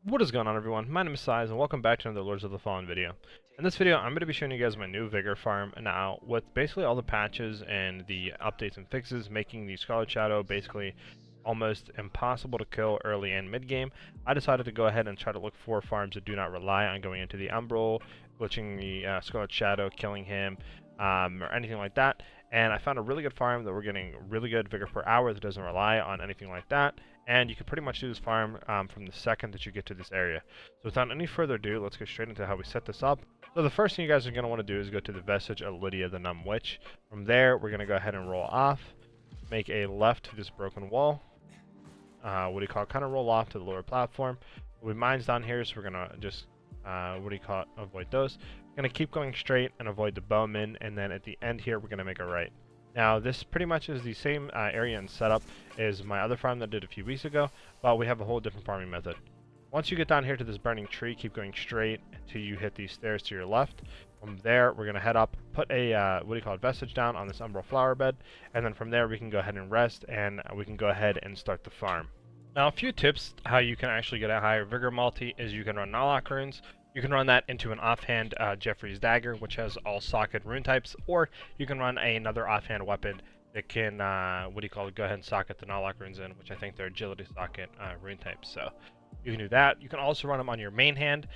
What is going on, everyone? My name is Size and welcome back to another Lords of the Fallen video. In this video I'm going to be showing you guys my new Vigor farm now, with basically all the patches and the updates and fixes making the Scarlet Shadow basically almost impossible to kill early and mid game. I decided to go ahead and try to look for farms that do not rely on going into the umbral, glitching the Scarlet Shadow, killing him, or anything like that. And I found a really good farm that we're getting really good Vigor per hour that doesn't rely on anything like that. And you can pretty much do this farm from the second that you get to this area. So without any further ado, let's get straight into how we set this up. So the first thing you guys are going to want to do is go to the vestige of Lydia the Numb Witch. From there, we're going to go ahead and roll off, make a left to this broken wall. What do you call it? Kind of roll off to the lower platform. We mines down here, so we're going to just, avoid those. We're going to keep going straight and avoid the bowmen, and then at the end here, we're going to make a right. Now, this pretty much is the same area and setup as my other farm that I did a few weeks ago, but we have a whole different farming method. Once you get down here to this burning tree, keep going straight until you hit these stairs to your left. From there, we're going to head up, put a, vestige down on this umbral flower bed, and then from there we can go ahead and rest, and we can go ahead and start the farm. Now, a few tips how you can actually get a higher Vigor multi is you can run Nalok runes. You can run that into an offhand Jeffrey's dagger, which has all socket rune types, or you can run another offhand weapon that can, go ahead and socket the Nalok runes in, which I think they're agility socket rune types. So you can do that. You can also run them on your main hand.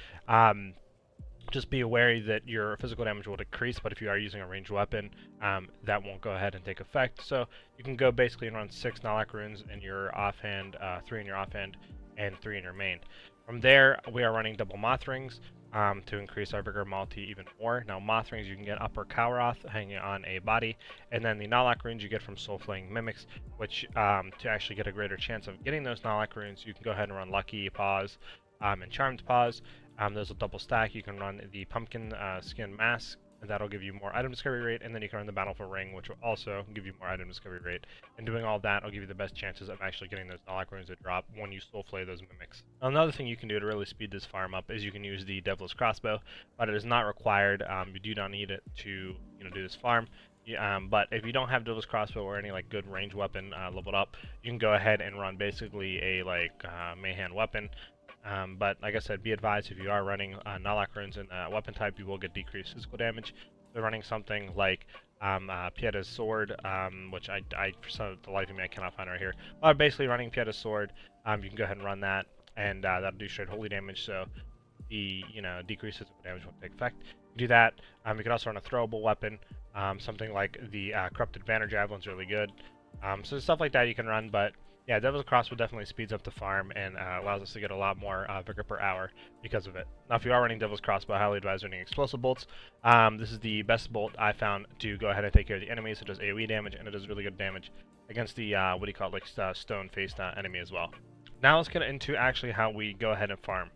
Just be aware that your physical damage will decrease, but if you are using a ranged weapon, that won't go ahead and take effect. So you can go basically and run 6 Nalok runes in your offhand, 3 in your offhand, and 3 in your main. From there, we are running double moth rings to increase our Vigor multi even more. Now, moth rings you can get upper Kawaroth hanging on a body, and then the Nalok runes you get from soul flaying mimics, which to actually get a greater chance of getting those Nalok runes, you can go ahead and run lucky paws and charmed paws. There's a double stack. You can run the pumpkin skin mask, and that'll give you more item discovery rate, and then you can run the Bountiful Ring, which will also give you more item discovery rate. And doing all that will give you the best chances of actually getting those Nalok runes to drop when you soul flay those mimics. Another thing you can do to really speed this farm up is you can use the Devil's Crossbow, but it is not required. You do not need it to do this farm. But if you don't have Devil's Crossbow or any good range weapon leveled up, you can go ahead and run basically a Mayhand weapon. But like I said, be advised if you are running Nalok runes in weapon type, you will get decreased physical damage. So running something like Pieta's sword, which I for the life of me I cannot find right here. But basically running Pieta's sword, you can go ahead and run that, and that'll do straight holy damage. So the decreased physical damage won't take effect. You do that. You can also run a throwable weapon, something like the corrupted banner javelin's really good. So stuff like that you can run, but yeah, Devil's Crossbow definitely speeds up the farm and allows us to get a lot more Vigor per hour because of it. Now, if you are running Devil's Crossbow, I highly advise running Explosive Bolts. This is the best bolt I found to go ahead and take care of the enemies. It does AoE damage, and it does really good damage against the, stone-faced enemy as well. Now let's get into actually how we go ahead and farm.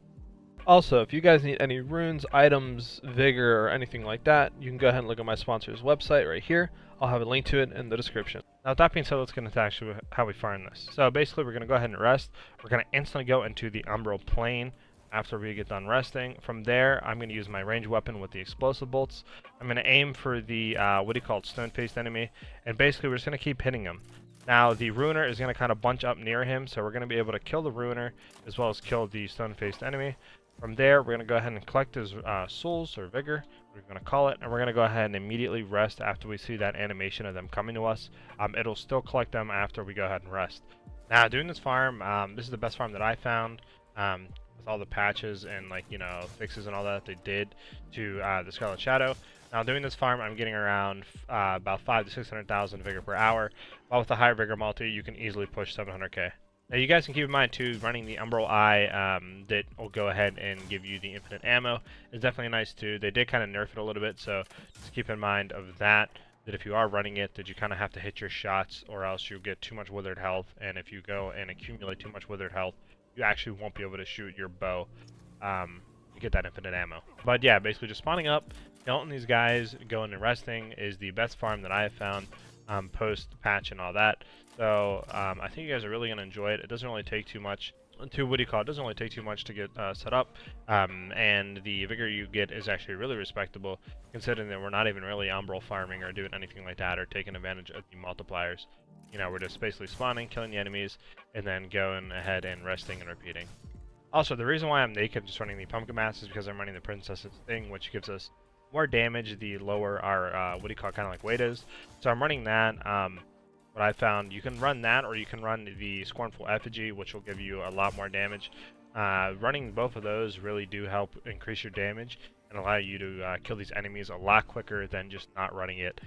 Also, if you guys need any runes, items, vigor, or anything like that, you can go ahead and look at my sponsor's website right here. I'll have a link to it in the description. Now, with that being said, let's get into actually how we farm this. So basically, we're going to go ahead and rest. We're going to instantly go into the umbral plane after we get done resting. From there, I'm going to use my ranged weapon with the explosive bolts. I'm going to aim for the, stone-faced enemy, and basically, we're just going to keep hitting him. Now, the ruiner is going to kind of bunch up near him, so we're going to be able to kill the ruiner as well as kill the stone-faced enemy. From there, we're going to go ahead and collect his souls, or vigor, we're going to call it, and we're going to go ahead and immediately rest after we see that animation of them coming to us. It'll still collect them after we go ahead and rest. Now, doing this farm, this is the best farm that I found, with all the patches and, fixes and all that they did to the Scarlet Shadow. Now, doing this farm, I'm getting around about 500 to 600,000 vigor per hour, while with the higher vigor multi, you can easily push 700k. Now, you guys can keep in mind, too, running the Umbral Eye that will go ahead and give you the infinite ammo is definitely nice, too. They did kind of nerf it a little bit, so just keep in mind of that if you are running it, that you kind of have to hit your shots or else you'll get too much withered health, and if you go and accumulate too much withered health, you actually won't be able to shoot your bow to get that infinite ammo. But yeah, basically just spawning up, killing these guys, going and resting is the best farm that I have found post-patch and all that. So I think you guys are really going to enjoy it. It doesn't really take too much it doesn't really take too much to get set up, and the vigor you get is actually really respectable, considering that we're not even really umbral farming or doing anything like that or taking advantage of the multipliers. We're just basically spawning, killing the enemies, and then going ahead and resting and repeating. Also, the reason why I'm naked just running the pumpkin mass is because I'm running the princess's thing, which gives us more damage the lower our, what do you call it, kind of like weight is. So I'm running that. What I found, you can run that or you can run the scornful effigy, which will give you a lot more damage. Running both of those really do help increase your damage and allow you to kill these enemies a lot quicker than just not running it.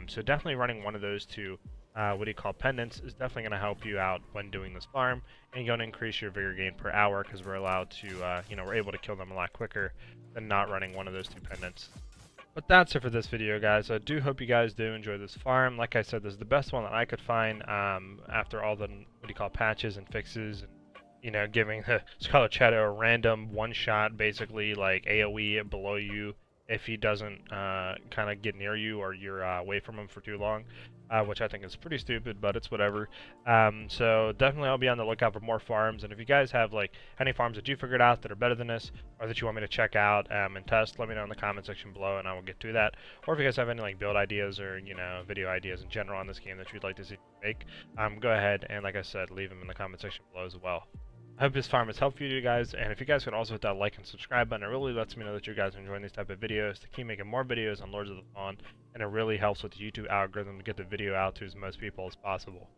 So definitely running one of those two, what do you call, pendants, is definitely going to help you out when doing this farm, and you're going to increase your vigor gain per hour because we're allowed to, we're able to kill them a lot quicker than not running one of those two pendants. But that's it for this video, guys. I do hope you guys do enjoy this farm. Like I said, this is the best one that I could find after all the, what do you call, patches and fixes, and giving the Scarlet Shadow a random one-shot, basically like AoE below you if he doesn't kind of get near you or you're away from him for too long, which I think is pretty stupid, but it's whatever. So definitely I'll be on the lookout for more farms, and if you guys have like any farms that you figured out that are better than this, or that you want me to check out and test, let me know in the comment section below, and I will get to that. Or if you guys have any like build ideas or video ideas in general on this game that you'd like to see me make, go ahead and, like I said, leave them in the comment section below as well. I hope this farm has helped you guys, and if you guys could also hit that like and subscribe button, it really lets me know that you guys are enjoying these type of videos to keep making more videos on Lords of the Fallen, and it really helps with the YouTube algorithm to get the video out to as most people as possible.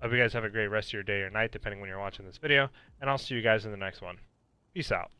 I hope you guys have a great rest of your day or night, depending when you're watching this video, and I'll see you guys in the next one. Peace out.